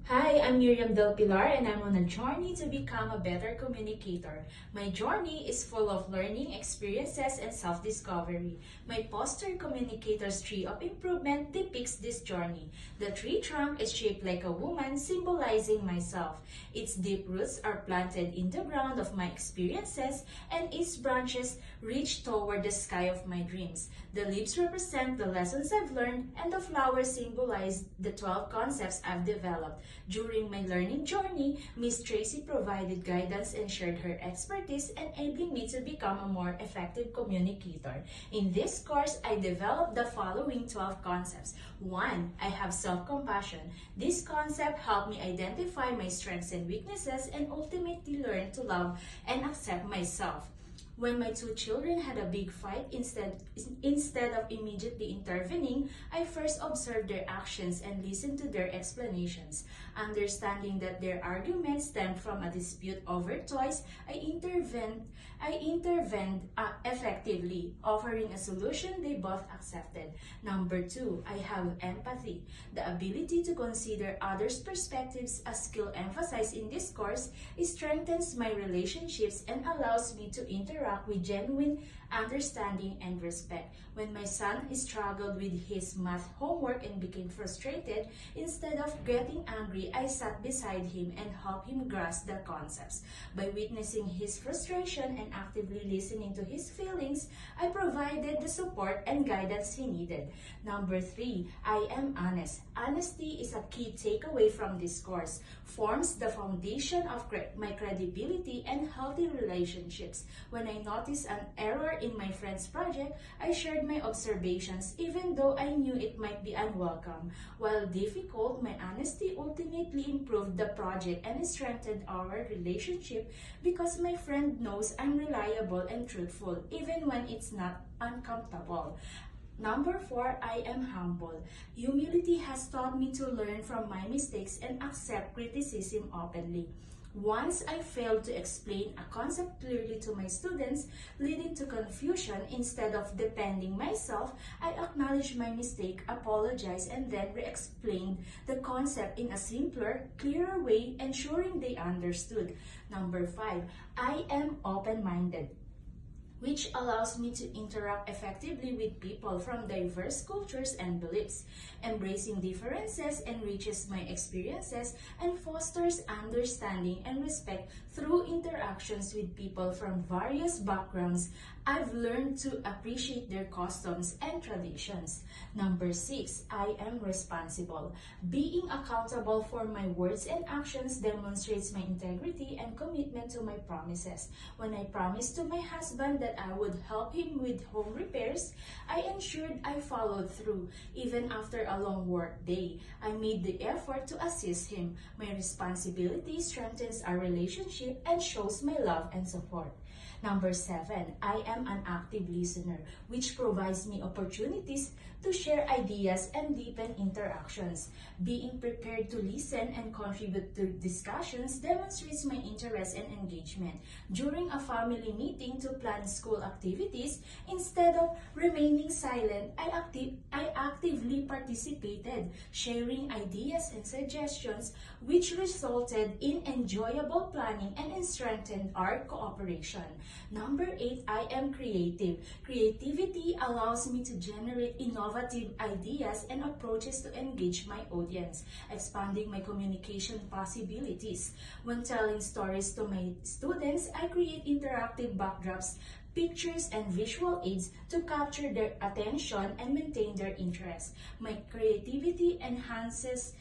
Hi, I'm Miriam Del Pilar and I'm on a journey to become a better communicator. My journey is full of learning, experiences, and self-discovery. My poster Communicator's Tree of Improvement depicts this journey. The tree trunk is shaped like a woman, symbolizing myself. Its deep roots are planted in the ground of my experiences and its branches reach toward the sky of my dreams. The leaves represent the lessons I've learned and the flowers symbolize the 12 concepts I've developed. During my learning journey, Miss Tracy provided guidance and shared her expertise, enabling me to become a more effective communicator. In this course, I developed the following 12 concepts. 1. I have self-compassion. This concept helped me identify my strengths and weaknesses and ultimately learn to love and accept myself. When my two children had a big fight, instead of immediately intervening, I first observed their actions and listened to their explanations. Understanding that their arguments stemmed from a dispute over toys, I intervened effectively, offering a solution they both accepted. Number 2, I have empathy. The ability to consider others' perspectives, a skill emphasized in this course, strengthens my relationships and allows me to interact with genuine understanding and respect. When my son struggled with his math homework and became frustrated, instead of getting angry, I sat beside him and helped him grasp the concepts. By witnessing his frustration and actively listening to his feelings, I provided the support and guidance he needed. Number 3, I am honest. Honesty is a key takeaway from this course, forms the foundation of my credibility and healthy relationships. When I noticed an error in my friend's project, I shared my observations even though I knew it might be unwelcome. While difficult, my honesty ultimately improved the project and strengthened our relationship because my friend knows I'm reliable and truthful even when it's not uncomfortable. Number 4, I am humble. Humility has taught me to learn from my mistakes and accept criticism openly. Once I failed to explain a concept clearly to my students, leading to confusion instead of defending myself, I acknowledged my mistake, apologized, and then re-explained the concept in a simpler, clearer way, ensuring they understood. Number 5, I am open-minded, which allows me to interact effectively with people from diverse cultures and beliefs. Embracing differences enriches my experiences and fosters understanding and respect through interactions with people from various backgrounds. I've learned to appreciate their customs and traditions. Number 6, I am responsible. Being accountable for my words and actions demonstrates my integrity and commitment to my promises. When I promised to my husband that I would help him with home repairs, I ensured I followed through. Even after a long work day, I made the effort to assist him. My responsibility strengthens our relationship and shows my love and support. Number 7, I am an active listener, which provides me opportunities to share ideas and deepen interactions. Being prepared to listen and contribute to discussions demonstrates my interest and engagement. During a family meeting to plan school activities, instead of remaining silent, I actively participated, sharing ideas and suggestions, which resulted in enjoyable planning and strengthened our cooperation. Number 8, I am creative. Creativity allows me to generate innovative ideas and approaches to engage my audience, expanding my communication possibilities. When telling stories to my students, I create interactive backdrops, pictures, and visual aids to capture their attention and maintain their interest. My creativity enhances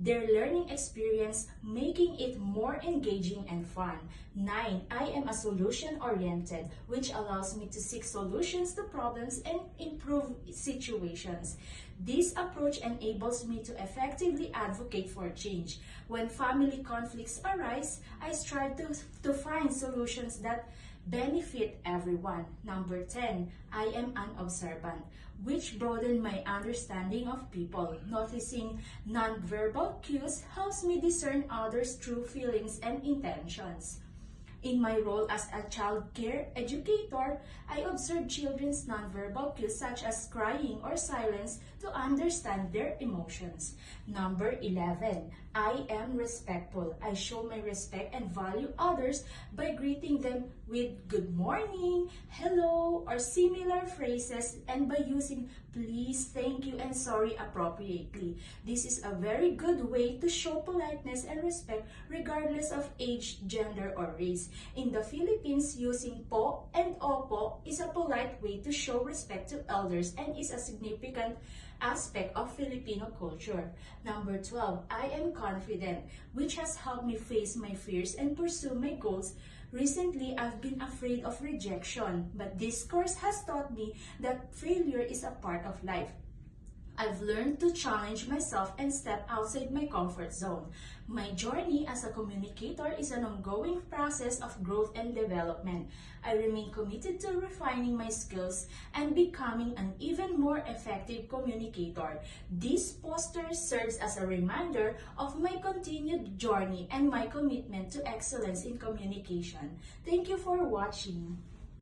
their learning experience, making it more engaging and fun. 9, I am a solution-oriented, which allows me to seek solutions to problems and improve situations. This approach enables me to effectively advocate for change. When family conflicts arise, I strive to find solutions that benefit everyone. Number 10, I am unobservant, which broaden my understanding of people. Noticing nonverbal cues helps me discern others' true feelings and intentions. In my role as a child care educator, I observe children's nonverbal cues such as crying or silence to understand their emotions. Number 11, I am respectful. I show my respect and value others by greeting them with good morning, hello, or similar phrases, and by using please, thank you, and sorry appropriately. This is a very good way to show politeness and respect regardless of age, gender, or race. In the Philippines, using po and opo is a polite way to show respect to elders and is a significant aspect of Filipino culture. Number 12, I am confident, which has helped me face my fears and pursue my goals. Recently, I've been afraid of rejection, but this course has taught me that failure is a part of life. I've learned to challenge myself and step outside my comfort zone. My journey as a communicator is an ongoing process of growth and development. I remain committed to refining my skills and becoming an even more effective communicator. This poster serves as a reminder of my continued journey and my commitment to excellence in communication. Thank you for watching.